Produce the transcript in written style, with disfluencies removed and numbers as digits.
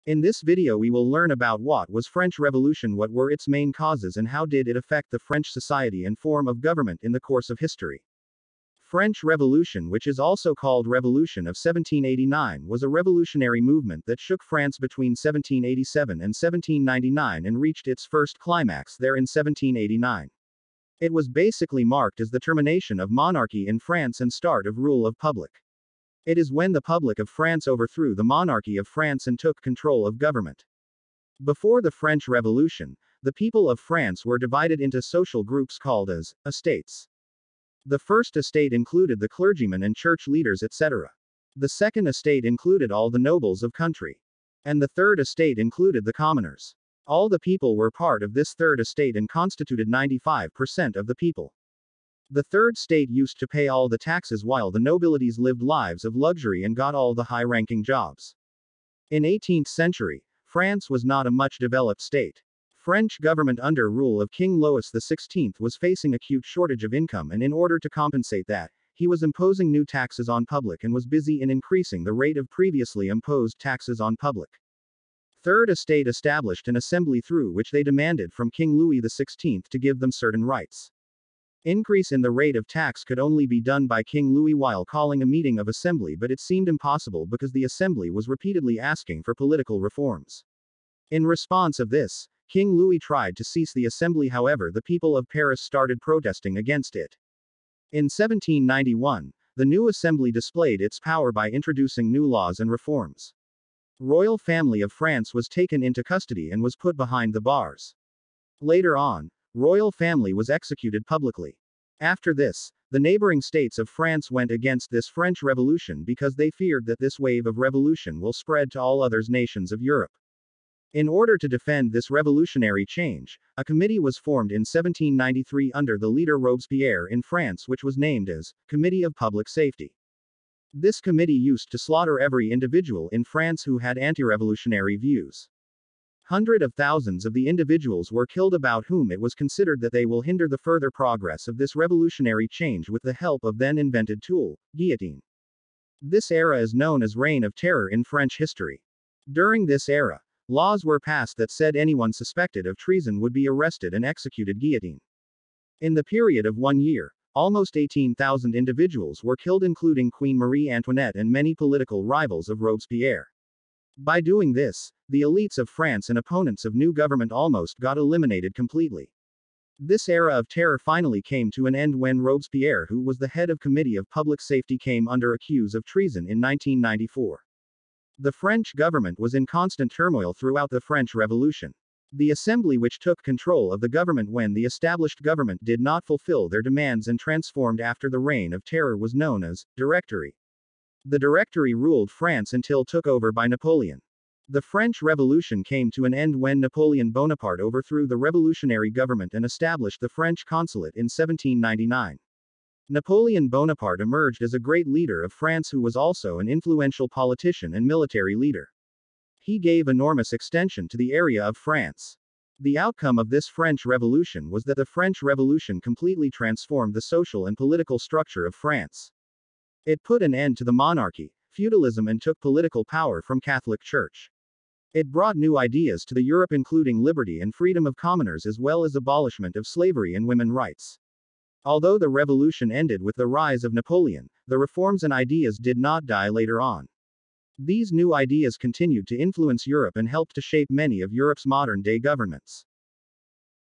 In this video we will learn about what was French Revolution, what were its main causes and how did it affect the French society and form of government in the course of history. French Revolution, which is also called Revolution of 1789, was a revolutionary movement that shook France between 1787 and 1799 and reached its first climax there in 1789. It was basically marked as the termination of monarchy in France and start of rule of public. It is when the public of France overthrew the monarchy of France and took control of government. Before the French Revolution, the people of France were divided into social groups called as estates. The first estate included the clergymen and church leaders, etc. The second estate included all the nobles of country. And the third estate included the commoners. All the people were part of this third estate and constituted 95% of the people. The third state used to pay all the taxes while the nobilities lived lives of luxury and got all the high-ranking jobs. In 18th century, France was not a much developed state. French government under rule of King Louis XVI was facing acute shortage of income, and in order to compensate that, he was imposing new taxes on public and was busy in increasing the rate of previously imposed taxes on public. Third estate established an assembly through which they demanded from King Louis XVI to give them certain rights. Increase in the rate of tax could only be done by King Louis while calling a meeting of assembly, but it seemed impossible because the assembly was repeatedly asking for political reforms. In response of this, King Louis tried to cease the assembly, however the people of Paris started protesting against it. In 1791, the new assembly displayed its power by introducing new laws and reforms. Royal family of France was taken into custody and was put behind the bars. Later on, royal family was executed publicly. After this, the neighboring states of France went against this French Revolution because they feared that this wave of revolution will spread to all other nations of Europe. In order to defend this revolutionary change, a committee was formed in 1793 under the leader Robespierre in France, which was named as Committee of Public Safety. This committee used to slaughter every individual in France who had anti-revolutionary views. Hundreds of thousands of the individuals were killed about whom it was considered that they will hinder the further progress of this revolutionary change with the help of then invented tool, guillotine. This era is known as Reign of Terror in French history. During this era, laws were passed that said anyone suspected of treason would be arrested and executed guillotine. In the period of 1 year, almost 18,000 individuals were killed, including Queen Marie Antoinette and many political rivals of Robespierre. By doing this, the elites of France and opponents of new government almost got eliminated completely. This era of terror finally came to an end when Robespierre, who was the head of Committee of Public Safety, came under accuse of treason in 1994. The French government was in constant turmoil throughout the French Revolution. The assembly which took control of the government when the established government did not fulfill their demands and transformed after the Reign of Terror was known as Directory. The Directory ruled France until took over by Napoleon. The French Revolution came to an end when Napoleon Bonaparte overthrew the revolutionary government and established the French consulate in 1799. Napoleon Bonaparte emerged as a great leader of France who was also an influential politician and military leader. He gave enormous extension to the area of France. The outcome of this French Revolution was that the French Revolution completely transformed the social and political structure of France. It put an end to the monarchy, feudalism, and took political power from Catholic Church. It brought new ideas to the Europe, including liberty and freedom of commoners as well as abolishment of slavery and women's rights. Although the revolution ended with the rise of Napoleon, the reforms and ideas did not die later on. These new ideas continued to influence Europe and helped to shape many of Europe's modern-day governments.